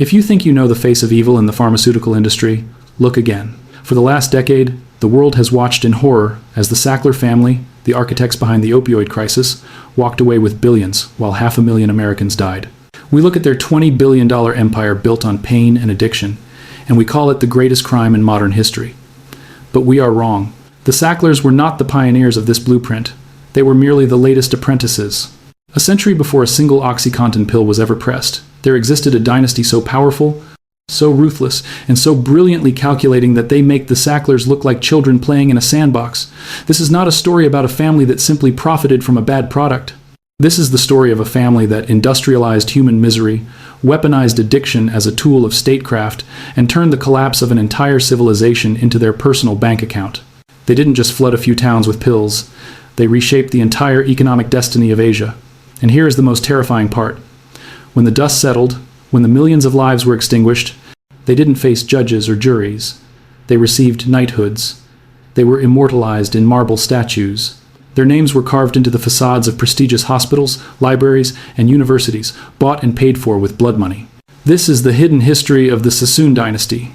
If you think you know the face of evil in the pharmaceutical industry, look again. For the last decade, the world has watched in horror as the Sackler family, the architects behind the opioid crisis, walked away with billions while 500,000 Americans died. We look at their $20 billion empire built on pain and addiction, and we call it the greatest crime in modern history. But we are wrong. The Sacklers were not the pioneers of this blueprint. They were merely the latest apprentices. A century before a single OxyContin pill was ever pressed, there existed a dynasty so powerful, so ruthless, and so brilliantly calculating that they make the Sacklers look like children playing in a sandbox. This is not a story about a family that simply profited from a bad product. This is the story of a family that industrialized human misery, weaponized addiction as a tool of statecraft, and turned the collapse of an entire civilization into their personal bank account. They didn't just flood a few towns with pills. They reshaped the entire economic destiny of Asia. And here is the most terrifying part. When the dust settled, when the millions of lives were extinguished, they didn't face judges or juries. They received knighthoods. They were immortalized in marble statues. Their names were carved into the facades of prestigious hospitals, libraries, and universities, bought and paid for with blood money. This is the hidden history of the Sassoon Dynasty,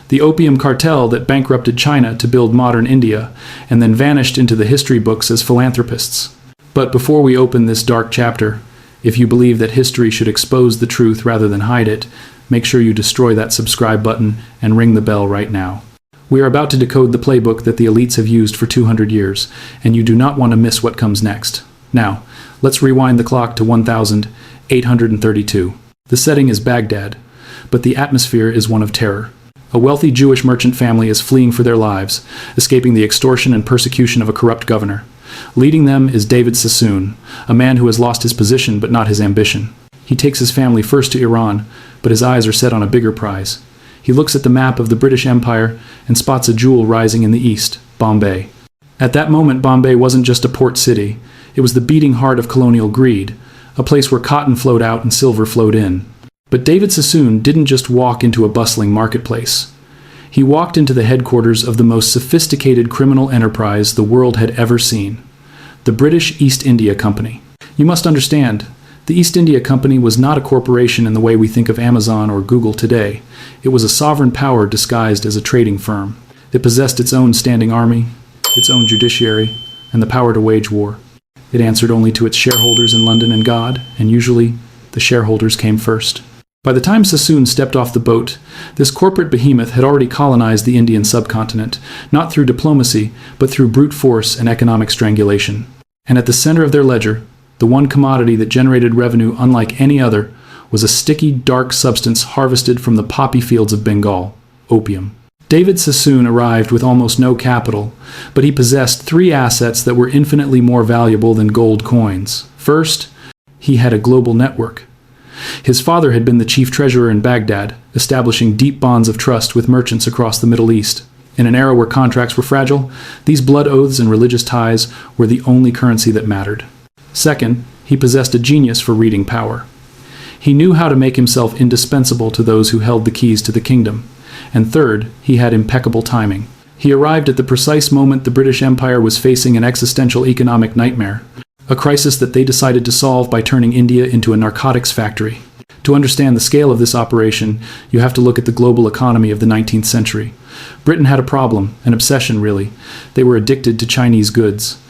the opium cartel that bankrupted China to build modern India, and then vanished into the history books as philanthropists. But before we open this dark chapter, if you believe that history should expose the truth rather than hide it, make sure you destroy that subscribe button and ring the bell right now. We are about to decode the playbook that the elites have used for 200 years, and you do not want to miss what comes next. Now, let's rewind the clock to 1832. The setting is Baghdad, but the atmosphere is one of terror. A wealthy Jewish merchant family is fleeing for their lives, escaping the extortion and persecution of a corrupt governor. Leading them is David Sassoon, a man who has lost his position but not his ambition. He takes his family first to Iran, but his eyes are set on a bigger prize. He looks at the map of the British Empire and spots a jewel rising in the east, Bombay. At that moment, Bombay wasn't just a port city. It was the beating heart of colonial greed, a place where cotton flowed out and silver flowed in. But David Sassoon didn't just walk into a bustling marketplace. He walked into the headquarters of the most sophisticated criminal enterprise the world had ever seen, the British East India Company. You must understand, the East India Company was not a corporation in the way we think of Amazon or Google today. It was a sovereign power disguised as a trading firm. It possessed its own standing army, its own judiciary, and the power to wage war. It answered only to its shareholders in London and God, and usually the shareholders came first. By the time Sassoon stepped off the boat, this corporate behemoth had already colonized the Indian subcontinent, not through diplomacy, but through brute force and economic strangulation. And at the center of their ledger, the one commodity that generated revenue unlike any other, was a sticky, dark substance harvested from the poppy fields of Bengal, opium. David Sassoon arrived with almost no capital, but he possessed three assets that were infinitely more valuable than gold coins. First, he had a global network. His father had been the chief treasurer in Baghdad, establishing deep bonds of trust with merchants across the Middle East. In an era where contracts were fragile, these blood oaths and religious ties were the only currency that mattered. Second, he possessed a genius for reading power. He knew how to make himself indispensable to those who held the keys to the kingdom. And third, he had impeccable timing. He arrived at the precise moment the British Empire was facing an existential economic nightmare, a crisis that they decided to solve by turning India into a narcotics factory. To understand the scale of this operation, you have to look at the global economy of the 19th century. Britain had a problem, an obsession really. They were addicted to Chinese goods.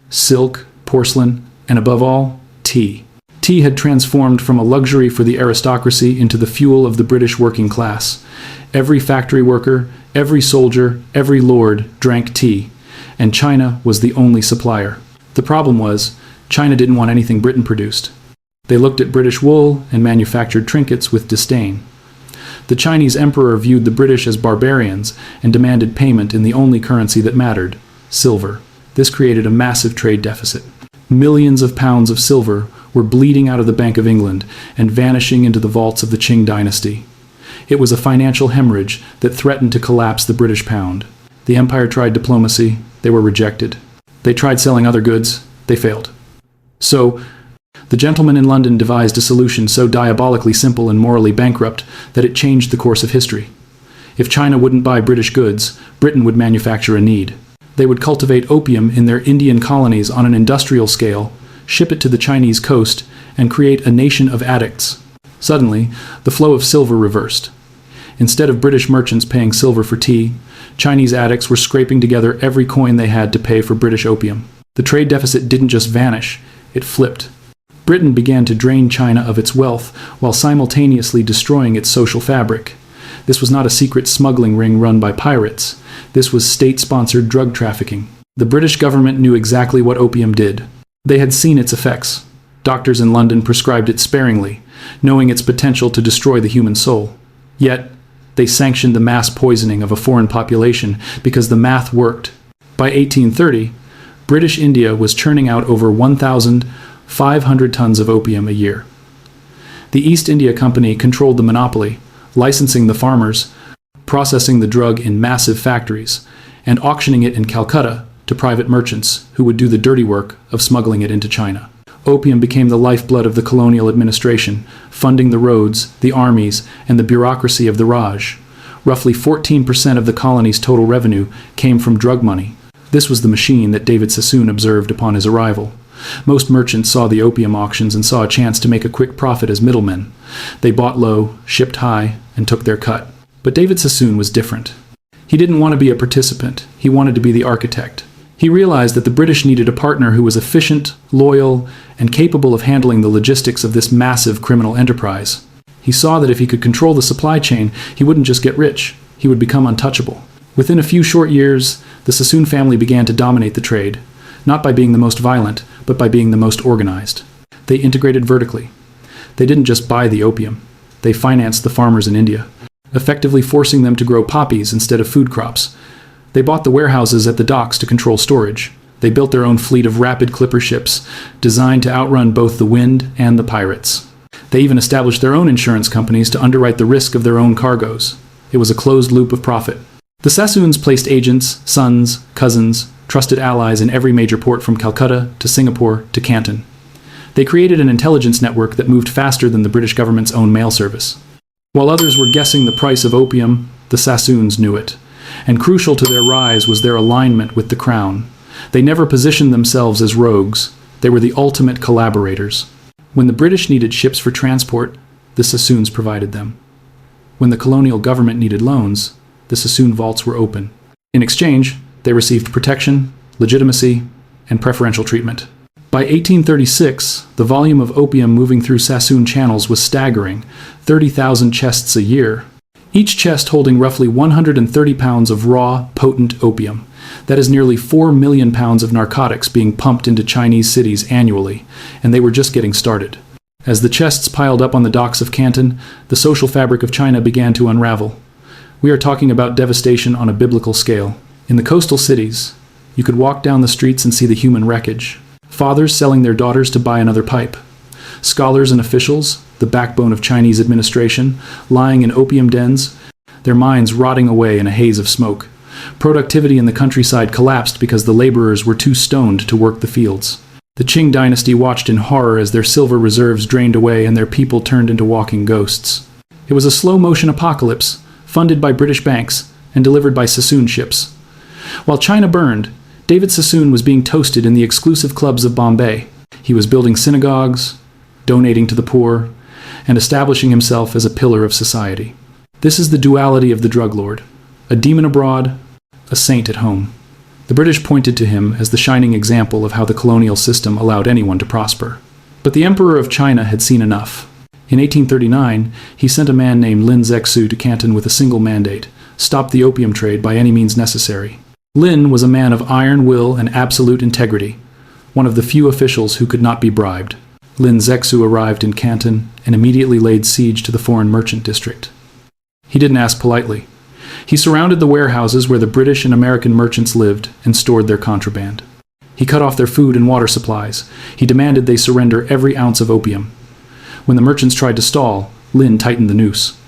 Silk, porcelain, and above all, tea. Tea had transformed from a luxury for the aristocracy into the fuel of the British working class. Every factory worker, every soldier, every lord drank tea, and China was the only supplier. The problem was, China didn't want anything Britain produced. They looked at British wool and manufactured trinkets with disdain. The Chinese emperor viewed the British as barbarians and demanded payment in the only currency that mattered, silver. This created a massive trade deficit. Millions of pounds of silver were bleeding out of the Bank of England and vanishing into the vaults of the Qing dynasty. It was a financial hemorrhage that threatened to collapse the British pound. The empire tried diplomacy. They were rejected. They tried selling other goods. They failed. So, the gentleman in London devised a solution so diabolically simple and morally bankrupt that it changed the course of history. If China wouldn't buy British goods, Britain would manufacture a need. They would cultivate opium in their Indian colonies on an industrial scale, ship it to the Chinese coast, and create a nation of addicts. Suddenly, the flow of silver reversed. Instead of British merchants paying silver for tea, Chinese addicts were scraping together every coin they had to pay for British opium. The trade deficit didn't just vanish, it flipped. Britain began to drain China of its wealth while simultaneously destroying its social fabric. This was not a secret smuggling ring run by pirates. This was state-sponsored drug trafficking. The British government knew exactly what opium did. They had seen its effects. Doctors in London prescribed it sparingly, knowing its potential to destroy the human soul. Yet, they sanctioned the mass poisoning of a foreign population because the math worked. By 1830, British India was churning out over 1,500 tons of opium a year. The East India Company controlled the monopoly, licensing the farmers, processing the drug in massive factories, and auctioning it in Calcutta to private merchants who would do the dirty work of smuggling it into China. Opium became the lifeblood of the colonial administration, funding the roads, the armies, and the bureaucracy of the Raj. Roughly 14% of the colony's total revenue came from drug money. This was the machine that David Sassoon observed upon his arrival. Most merchants saw the opium auctions and saw a chance to make a quick profit as middlemen. They bought low, shipped high, and took their cut. But David Sassoon was different. He didn't want to be a participant. He wanted to be the architect. He realized that the British needed a partner who was efficient, loyal, and capable of handling the logistics of this massive criminal enterprise. He saw that if he could control the supply chain, he wouldn't just get rich, he would become untouchable. Within a few short years, the Sassoon family began to dominate the trade, not by being the most violent, but by being the most organized. They integrated vertically. They didn't just buy the opium. They financed the farmers in India, effectively forcing them to grow poppies instead of food crops. They bought the warehouses at the docks to control storage. They built their own fleet of rapid clipper ships, designed to outrun both the wind and the pirates. They even established their own insurance companies to underwrite the risk of their own cargoes. It was a closed loop of profit. The Sassoons placed agents, sons, cousins, trusted allies in every major port from Calcutta to Singapore to Canton. They created an intelligence network that moved faster than the British government's own mail service. While others were guessing the price of opium, the Sassoons knew it. And crucial to their rise was their alignment with the crown. They never positioned themselves as rogues. They were the ultimate collaborators. When the British needed ships for transport, the Sassoons provided them. When the colonial government needed loans, the Sassoon vaults were open. In exchange, they received protection, legitimacy, and preferential treatment. By 1836, the volume of opium moving through Sassoon channels was staggering, 30,000 chests a year. Each chest holding roughly 130 pounds of raw, potent opium. That is nearly 4 million pounds of narcotics being pumped into Chinese cities annually, and they were just getting started. As the chests piled up on the docks of Canton, the social fabric of China began to unravel. We are talking about devastation on a biblical scale. In the coastal cities, you could walk down the streets and see the human wreckage. Fathers selling their daughters to buy another pipe. Scholars and officials, the backbone of Chinese administration, lying in opium dens, their minds rotting away in a haze of smoke. Productivity in the countryside collapsed because the laborers were too stoned to work the fields. The Qing dynasty watched in horror as their silver reserves drained away and their people turned into walking ghosts. It was a slow-motion apocalypse, funded by British banks and delivered by Sassoon ships. While China burned, David Sassoon was being toasted in the exclusive clubs of Bombay. He was building synagogues, donating to the poor, and establishing himself as a pillar of society. This is the duality of the drug lord, a demon abroad, a saint at home. The British pointed to him as the shining example of how the colonial system allowed anyone to prosper. But the Emperor of China had seen enough. In 1839, he sent a man named Lin Zexu to Canton with a single mandate: stop the opium trade by any means necessary. Lin was a man of iron will and absolute integrity, one of the few officials who could not be bribed. Lin Zexu arrived in Canton and immediately laid siege to the foreign merchant district. He didn't ask politely. He surrounded the warehouses where the British and American merchants lived and stored their contraband. He cut off their food and water supplies. He demanded they surrender every ounce of opium. When the merchants tried to stall, Lin tightened the noose.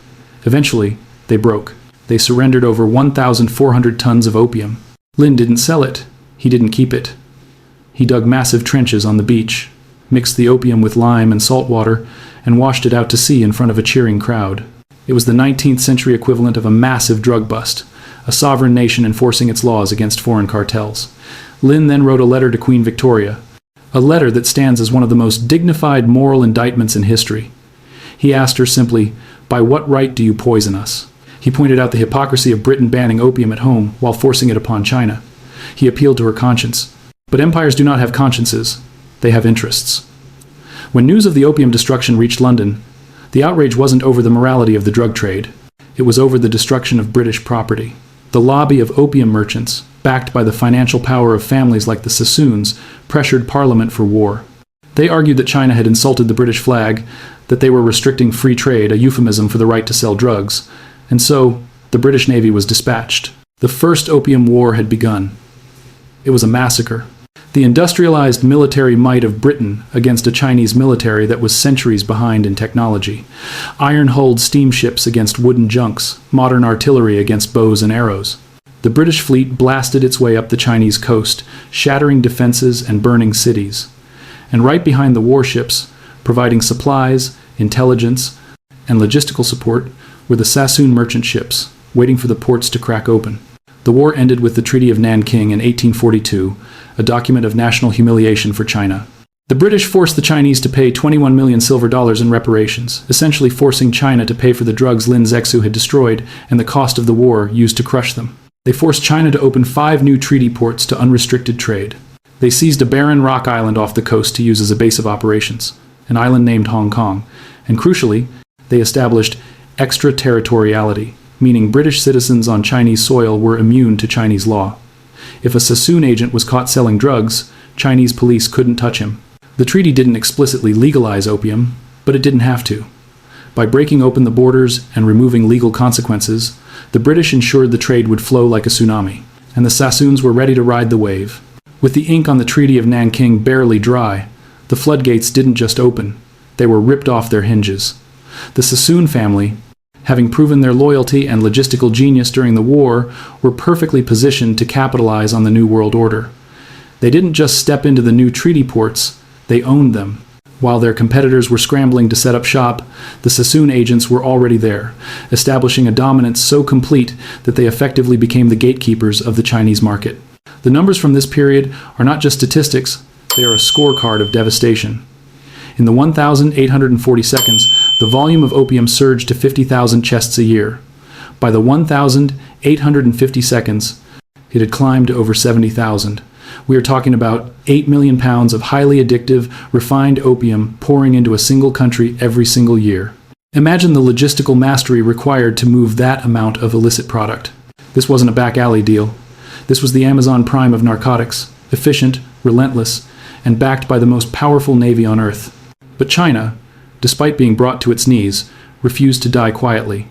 Eventually, they broke. They surrendered over 1,400 tons of opium. Lin didn't sell it. He didn't keep it. He dug massive trenches on the beach, mixed the opium with lime and salt water, and washed it out to sea in front of a cheering crowd. It was the 19th century equivalent of a massive drug bust, a sovereign nation enforcing its laws against foreign cartels. Lin then wrote a letter to Queen Victoria, a letter that stands as one of the most dignified moral indictments in history. He asked her simply, "By what right do you poison us?" He pointed out the hypocrisy of Britain banning opium at home while forcing it upon China. He appealed to her conscience. But empires do not have consciences. They have interests. When news of the opium destruction reached London, the outrage wasn't over the morality of the drug trade. It was over the destruction of British property. The lobby of opium merchants, backed by the financial power of families like the Sassoons, pressured Parliament for war. They argued that China had insulted the British flag, that they were restricting free trade, a euphemism for the right to sell drugs, and so the British Navy was dispatched. The First Opium War had begun. It was a massacre. The industrialized military might of Britain against a Chinese military that was centuries behind in technology. Iron-hulled steamships against wooden junks, modern artillery against bows and arrows. The British fleet blasted its way up the Chinese coast, shattering defenses and burning cities. And right behind the warships, providing supplies, intelligence, and logistical support, were the Sassoon merchant ships, waiting for the ports to crack open. The war ended with the Treaty of Nanking in 1842, a document of national humiliation for China. The British forced the Chinese to pay 21 million silver dollars in reparations, essentially forcing China to pay for the drugs Lin Zexu had destroyed and the cost of the war used to crush them. They forced China to open 5 new treaty ports to unrestricted trade. They seized a barren rock island off the coast to use as a base of operations, an island named Hong Kong, and crucially, they established extraterritoriality, meaning British citizens on Chinese soil were immune to Chinese law. If a Sassoon agent was caught selling drugs, Chinese police couldn't touch him. The treaty didn't explicitly legalize opium, but it didn't have to. By breaking open the borders and removing legal consequences, the British ensured the trade would flow like a tsunami, and the Sassoons were ready to ride the wave. With the ink on the Treaty of Nanking barely dry, the floodgates didn't just open, they were ripped off their hinges. The Sassoon family, having proven their loyalty and logistical genius during the war, were perfectly positioned to capitalize on the New World Order. They didn't just step into the new treaty ports, they owned them. While their competitors were scrambling to set up shop, the Sassoon agents were already there, establishing a dominance so complete that they effectively became the gatekeepers of the Chinese market. The numbers from this period are not just statistics, they are a scorecard of devastation. In the 1,840 seconds, the volume of opium surged to 50,000 chests a year. By the 1,850 seconds, it had climbed to over 70,000. We are talking about 8 million pounds of highly addictive, refined opium pouring into a single country every single year. Imagine the logistical mastery required to move that amount of illicit product. This wasn't a back alley deal. This was the Amazon Prime of narcotics, efficient, relentless, and backed by the most powerful navy on earth. But China, despite being brought to its knees, refused to die quietly.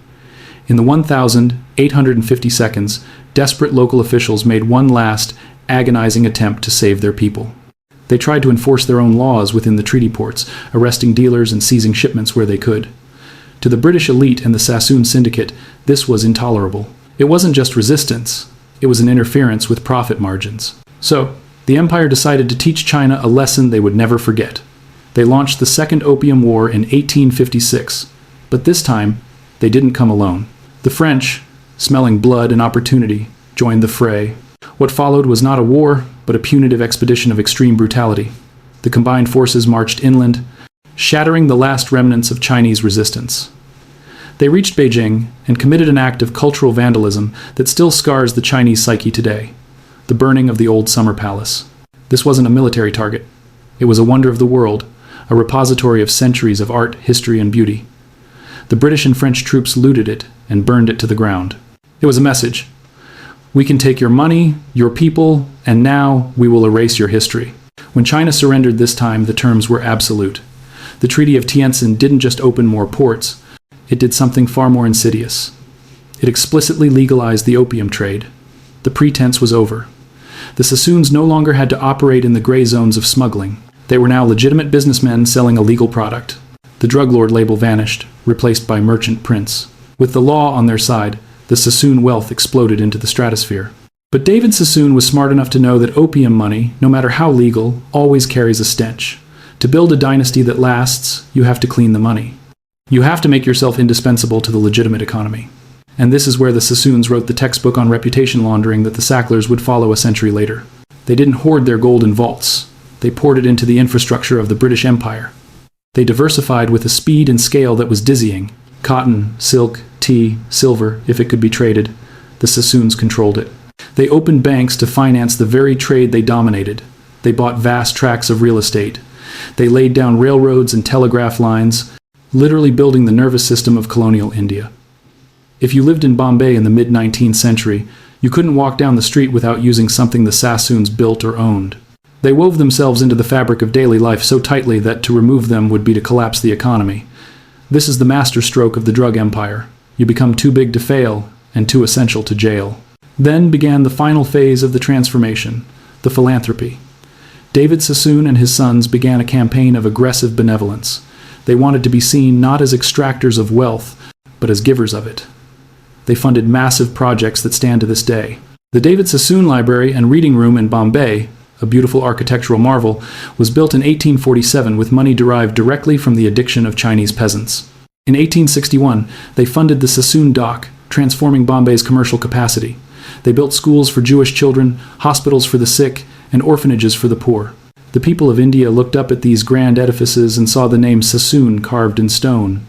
In the 1,850 seconds, desperate local officials made one last, agonizing attempt to save their people. They tried to enforce their own laws within the treaty ports, arresting dealers and seizing shipments where they could. To the British elite and the Sassoon syndicate, this was intolerable. It wasn't just resistance, it was an interference with profit margins. So, the empire decided to teach China a lesson they would never forget. They launched the Second Opium War in 1856, but this time, they didn't come alone. The French, smelling blood and opportunity, joined the fray. What followed was not a war, but a punitive expedition of extreme brutality. The combined forces marched inland, shattering the last remnants of Chinese resistance. They reached Beijing and committed an act of cultural vandalism that still scars the Chinese psyche today: the burning of the old summer palace. This wasn't a military target. It was a wonder of the world, a repository of centuries of art, history, and beauty. The British and French troops looted it and burned it to the ground. It was a message. We can take your money, your people, and now we will erase your history. When China surrendered this time, the terms were absolute. The Treaty of Tientsin didn't just open more ports, it did something far more insidious. It explicitly legalized the opium trade. The pretense was over. The Sassoons no longer had to operate in the gray zones of smuggling. They were now legitimate businessmen selling a legal product. The drug lord label vanished, replaced by merchant prince. With the law on their side, the Sassoon wealth exploded into the stratosphere. But David Sassoon was smart enough to know that opium money, no matter how legal, always carries a stench. To build a dynasty that lasts, you have to clean the money. You have to make yourself indispensable to the legitimate economy. And this is where the Sassoons wrote the textbook on reputation laundering that the Sacklers would follow a century later. They didn't hoard their gold in vaults. They poured it into the infrastructure of the British Empire. They diversified with a speed and scale that was dizzying. Cotton, silk, tea, silver, if it could be traded. The Sassoons controlled it. They opened banks to finance the very trade they dominated. They bought vast tracts of real estate. They laid down railroads and telegraph lines, literally building the nervous system of colonial India. If you lived in Bombay in the mid-19th century, you couldn't walk down the street without using something the Sassoons built or owned. They wove themselves into the fabric of daily life so tightly that to remove them would be to collapse the economy. This is the masterstroke of the drug empire. You become too big to fail and too essential to jail. Then began the final phase of the transformation, the philanthropy. David Sassoon and his sons began a campaign of aggressive benevolence. They wanted to be seen not as extractors of wealth, but as givers of it. They funded massive projects that stand to this day. The David Sassoon Library and Reading Room in Bombay, a beautiful architectural marvel, was built in 1847 with money derived directly from the addiction of Chinese peasants. In 1861, they funded the Sassoon Dock, transforming Bombay's commercial capacity. They built schools for Jewish children, hospitals for the sick, and orphanages for the poor. The people of India looked up at these grand edifices and saw the name Sassoon carved in stone.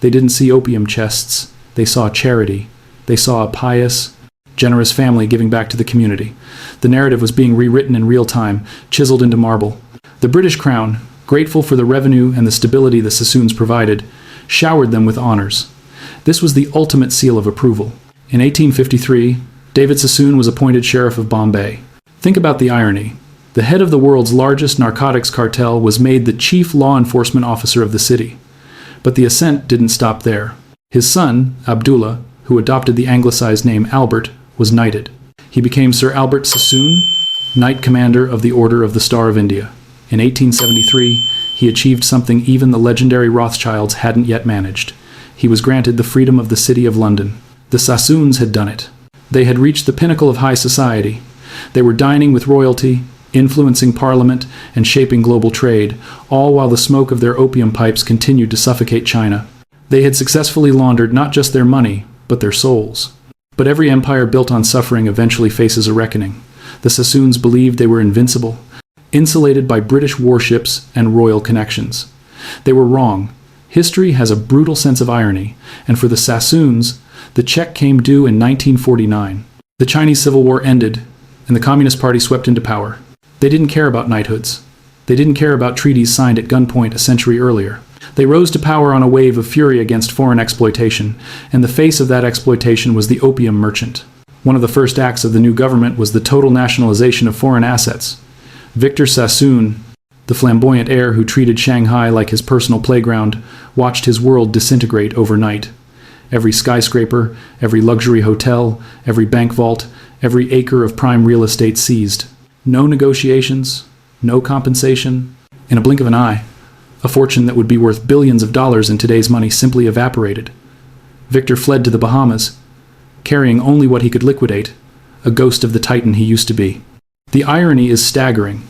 They didn't see opium chests. They saw charity. They saw a pious, generous family giving back to the community. The narrative was being rewritten in real time, chiseled into marble. The British Crown, grateful for the revenue and the stability the Sassoons provided, showered them with honors. This was the ultimate seal of approval. In 1853, David Sassoon was appointed Sheriff of Bombay. Think about the irony. The head of the world's largest narcotics cartel was made the chief law enforcement officer of the city. But the ascent didn't stop there. His son, Abdullah, who adopted the anglicized name Albert, was knighted. He became Sir Albert Sassoon, Knight Commander of the Order of the Star of India. In 1873, he achieved something even the legendary Rothschilds hadn't yet managed. He was granted the freedom of the City of London. The Sassoons had done it. They had reached the pinnacle of high society. They were dining with royalty, influencing parliament, and shaping global trade, all while the smoke of their opium pipes continued to suffocate China. They had successfully laundered not just their money, but their souls. But every empire built on suffering eventually faces a reckoning. The Sassoons believed they were invincible, insulated by British warships and royal connections. They were wrong. History has a brutal sense of irony, and for the Sassoons, the check came due in 1949. The Chinese Civil War ended, and the Communist Party swept into power. They didn't care about knighthoods. They didn't care about treaties signed at gunpoint a century earlier. They rose to power on a wave of fury against foreign exploitation, and the face of that exploitation was the opium merchant. One of the first acts of the new government was the total nationalization of foreign assets. Victor Sassoon, the flamboyant heir who treated Shanghai like his personal playground, watched his world disintegrate overnight. Every skyscraper, every luxury hotel, every bank vault, every acre of prime real estate seized. No negotiations, no compensation. In a blink of an eye, a fortune that would be worth billions of dollars in today's money simply evaporated. Victor fled to the Bahamas, carrying only what he could liquidate, a ghost of the titan he used to be. The irony is staggering.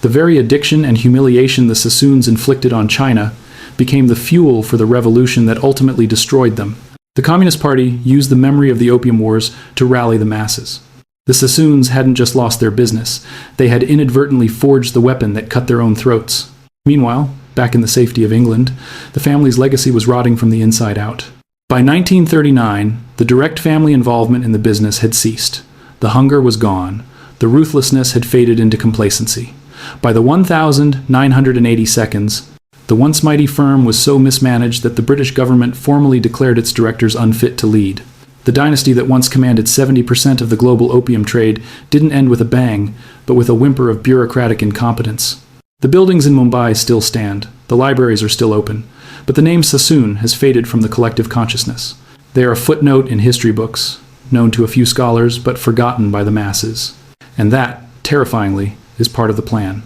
The very addiction and humiliation the Sassoons inflicted on China became the fuel for the revolution that ultimately destroyed them. The Communist Party used the memory of the Opium Wars to rally the masses. The Sassoons hadn't just lost their business, they had inadvertently forged the weapon that cut their own throats. Meanwhile, back in the safety of England, the family's legacy was rotting from the inside out. By 1939, the direct family involvement in the business had ceased. The hunger was gone. The ruthlessness had faded into complacency. By the 1,980 seconds, the once mighty firm was so mismanaged that the British government formally declared its directors unfit to lead. The dynasty that once commanded 70% of the global opium trade didn't end with a bang, but with a whimper of bureaucratic incompetence. The buildings in Mumbai still stand, the libraries are still open, but the name Sassoon has faded from the collective consciousness. They are a footnote in history books, known to a few scholars but forgotten by the masses. And that, terrifyingly, is part of the plan.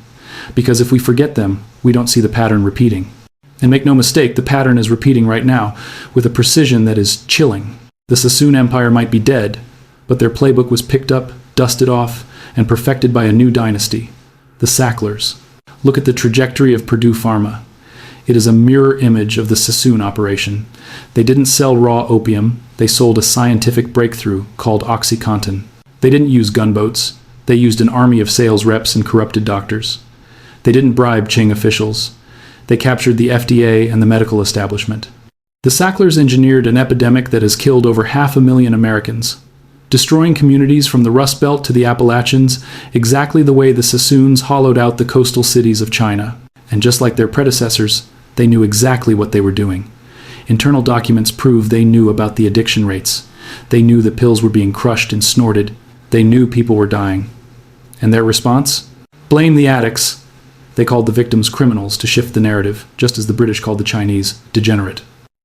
Because if we forget them, we don't see the pattern repeating. And make no mistake, the pattern is repeating right now, with a precision that is chilling. The Sassoon Empire might be dead, but their playbook was picked up, dusted off, and perfected by a new dynasty, the Sacklers. Look at the trajectory of Purdue Pharma. It is a mirror image of the Sassoon operation. They didn't sell raw opium, they sold a scientific breakthrough called OxyContin. They didn't use gunboats, they used an army of sales reps and corrupted doctors. They didn't bribe Qing officials. They captured the FDA and the medical establishment. The Sacklers engineered an epidemic that has killed over 500,000 Americans, destroying communities from the Rust Belt to the Appalachians exactly the way the Sassoons hollowed out the coastal cities of China. And just like their predecessors, they knew exactly what they were doing. Internal documents prove they knew about the addiction rates. They knew the pills were being crushed and snorted. They knew people were dying. And their response? Blame the addicts. They called the victims criminals to shift the narrative, just as the British called the Chinese degenerate.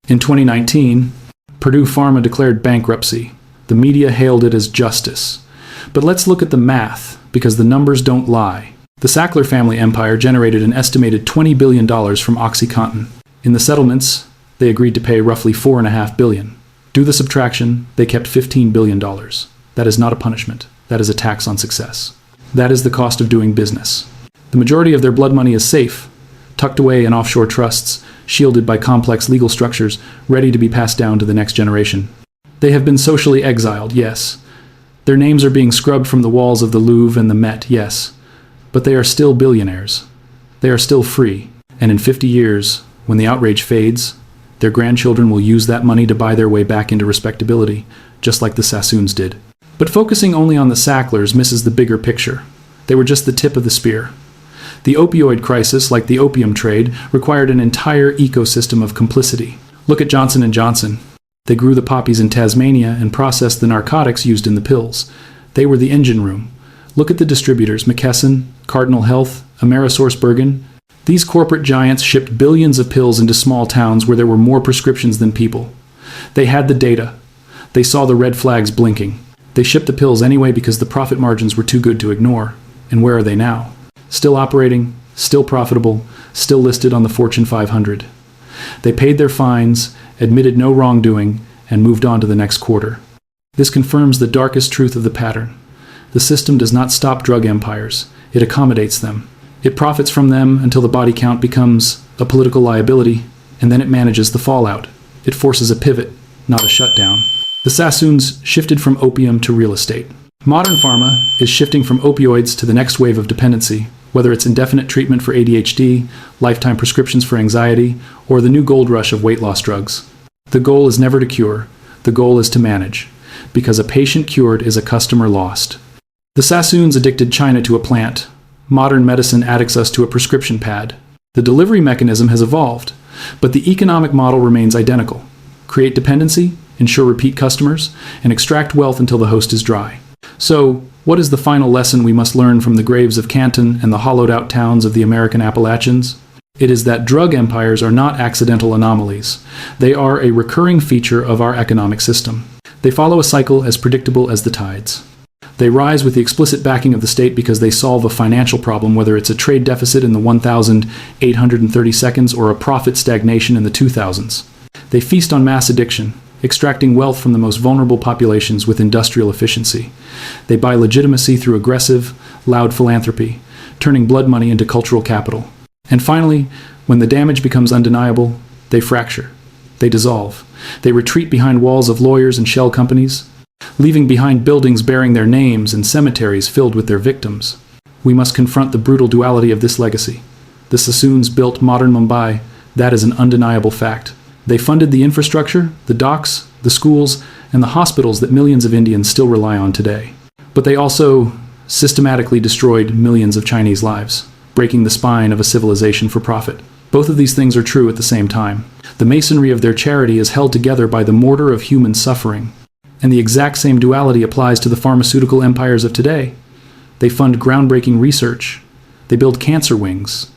In 2019, Purdue Pharma declared bankruptcy. The media hailed it as justice. But let's look at the math, because the numbers don't lie. The Sackler family empire generated an estimated $20 billion from OxyContin. In the settlements, they agreed to pay roughly $4.5 billion. Do the subtraction, they kept $15 billion. That is not a punishment. That is a tax on success. That is the cost of doing business. The majority of their blood money is safe, tucked away in offshore trusts, shielded by complex legal structures, ready to be passed down to the next generation. They have been socially exiled, yes. Their names are being scrubbed from the walls of the Louvre and the Met, yes. But they are still billionaires. They are still free. And in 50 years, when the outrage fades, their grandchildren will use that money to buy their way back into respectability, just like the Sassoons did. But focusing only on the Sacklers misses the bigger picture. They were just the tip of the spear. The opioid crisis, like the opium trade, required an entire ecosystem of complicity. Look at Johnson & Johnson. They grew the poppies in Tasmania and processed the narcotics used in the pills. They were the engine room. Look at the distributors, McKesson, Cardinal Health, AmerisourceBergen. These corporate giants shipped billions of pills into small towns where there were more prescriptions than people. They had the data. They saw the red flags blinking. They shipped the pills anyway because the profit margins were too good to ignore. And where are they now? Still operating, still profitable, still listed on the Fortune 500. They paid their fines, admitted no wrongdoing, and moved on to the next quarter. This confirms the darkest truth of the pattern. The system does not stop drug empires. It accommodates them. It profits from them until the body count becomes a political liability, and then it manages the fallout. It forces a pivot, not a shutdown. The Sassoons shifted from opium to real estate. Modern pharma is shifting from opioids to the next wave of dependency, whether it's indefinite treatment for ADHD, lifetime prescriptions for anxiety, or the new gold rush of weight loss drugs. The goal is never to cure. The goal is to manage, because a patient cured is a customer lost. The Sassoons addicted China to a plant. Modern medicine addicts us to a prescription pad. The delivery mechanism has evolved, but the economic model remains identical. Create dependency, ensure repeat customers, and extract wealth until the host is dry. So, what is the final lesson we must learn from the graves of Canton and the hollowed-out towns of the American Appalachians? It is that drug empires are not accidental anomalies. They are a recurring feature of our economic system. They follow a cycle as predictable as the tides. They rise with the explicit backing of the state because they solve a financial problem, whether it's a trade deficit in the 1,830 seconds or a profit stagnation in the 2000s. They feast on mass addiction, extracting wealth from the most vulnerable populations with industrial efficiency. They buy legitimacy through aggressive, loud philanthropy, turning blood money into cultural capital. And finally, when the damage becomes undeniable, they fracture. They dissolve. They retreat behind walls of lawyers and shell companies, leaving behind buildings bearing their names and cemeteries filled with their victims. We must confront the brutal duality of this legacy. The Sassoons built modern Mumbai. That is an undeniable fact. They funded the infrastructure, the docks, the schools, and the hospitals that millions of Indians still rely on today. But they also systematically destroyed millions of Chinese lives, breaking the spine of a civilization for profit. Both of these things are true at the same time. The masonry of their charity is held together by the mortar of human suffering. And the exact same duality applies to the pharmaceutical empires of today. They fund groundbreaking research. They build cancer wings.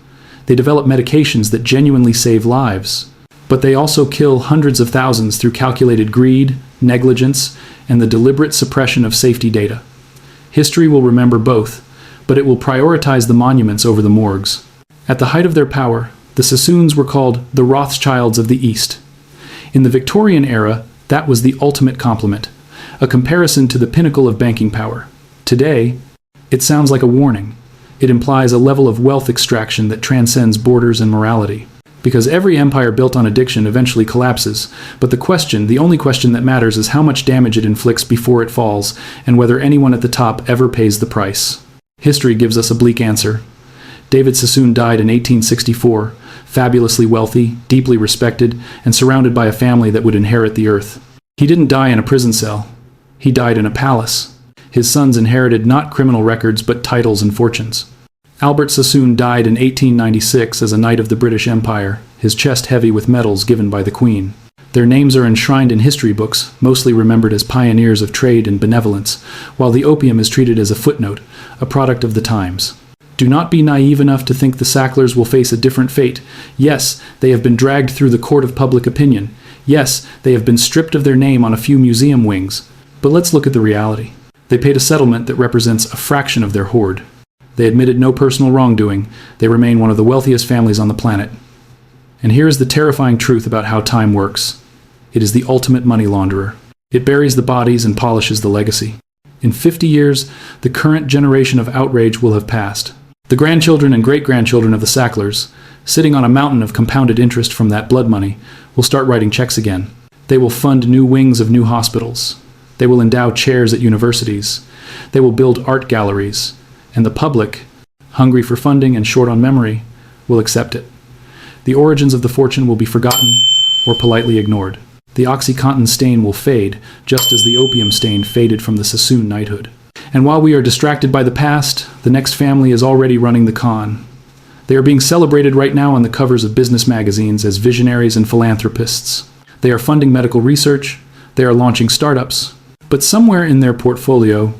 They develop medications that genuinely save lives. But they also kill hundreds of thousands through calculated greed, negligence, and the deliberate suppression of safety data. History will remember both, but it will prioritize the monuments over the morgues. At the height of their power, the Sassoons were called the Rothschilds of the East. In the Victorian era, that was the ultimate compliment, a comparison to the pinnacle of banking power. Today, it sounds like a warning. It implies a level of wealth extraction that transcends borders and morality. Because every empire built on addiction eventually collapses, but the only question that matters is how much damage it inflicts before it falls, and whether anyone at the top ever pays the price. History gives us a bleak answer. David Sassoon died in 1864, fabulously wealthy, deeply respected, and surrounded by a family that would inherit the earth. He didn't die in a prison cell. He died in a palace. His sons inherited not criminal records but titles and fortunes. Albert Sassoon died in 1896 as a knight of the British Empire, his chest heavy with medals given by the Queen. Their names are enshrined in history books, mostly remembered as pioneers of trade and benevolence, while the opium is treated as a footnote, a product of the times. Do not be naive enough to think the Sacklers will face a different fate. Yes, they have been dragged through the court of public opinion. Yes, they have been stripped of their name on a few museum wings. But let's look at the reality. They paid a settlement that represents a fraction of their hoard. They admitted no personal wrongdoing. They remain one of the wealthiest families on the planet. And here is the terrifying truth about how time works. It is the ultimate money launderer. It buries the bodies and polishes the legacy. In 50 years, the current generation of outrage will have passed. The grandchildren and great-grandchildren of the Sacklers, sitting on a mountain of compounded interest from that blood money, will start writing checks again. They will fund new wings of new hospitals. They will endow chairs at universities. They will build art galleries. And the public, hungry for funding and short on memory, will accept it. The origins of the fortune will be forgotten or politely ignored. The OxyContin stain will fade, just as the opium stain faded from the Sassoon knighthood. And while we are distracted by the past, the next family is already running the con. They are being celebrated right now on the covers of business magazines as visionaries and philanthropists. They are funding medical research. They are launching startups. But somewhere in their portfolio,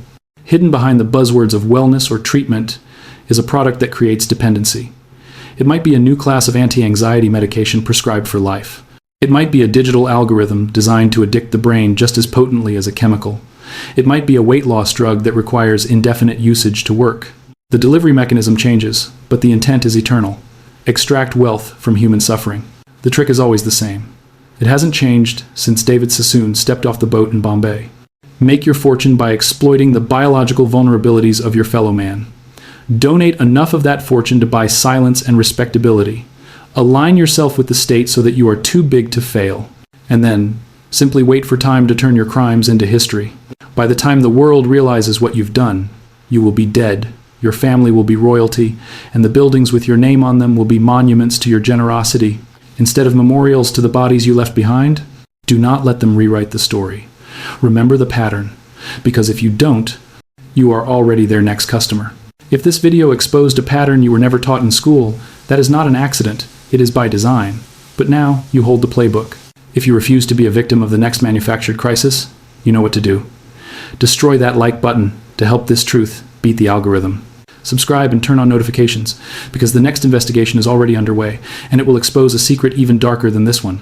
hidden behind the buzzwords of wellness or treatment, is a product that creates dependency. It might be a new class of anti-anxiety medication prescribed for life. It might be a digital algorithm designed to addict the brain just as potently as a chemical. It might be a weight loss drug that requires indefinite usage to work. The delivery mechanism changes, but the intent is eternal. Extract wealth from human suffering. The trick is always the same. It hasn't changed since David Sassoon stepped off the boat in Bombay. Make your fortune by exploiting the biological vulnerabilities of your fellow man. Donate enough of that fortune to buy silence and respectability. Align yourself with the state so that you are too big to fail. And then, simply wait for time to turn your crimes into history. By the time the world realizes what you've done, you will be dead, your family will be royalty, and the buildings with your name on them will be monuments to your generosity. Instead of memorials to the bodies you left behind, do not let them rewrite the story. Remember the pattern, because if you don't, you are already their next customer. If this video exposed a pattern you were never taught in school, that is not an accident. It is by design. But now you hold the playbook. If you refuse to be a victim of the next manufactured crisis, you know what to do. Destroy that like button to help this truth beat the algorithm. Subscribe and turn on notifications, because the next investigation is already underway, and it will expose a secret even darker than this one.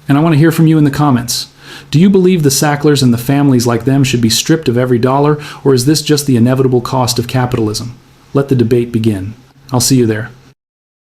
And I want to hear from you in the comments. Do you believe the Sacklers and the families like them should be stripped of every dollar, or is this just the inevitable cost of capitalism? Let the debate begin. I'll see you there.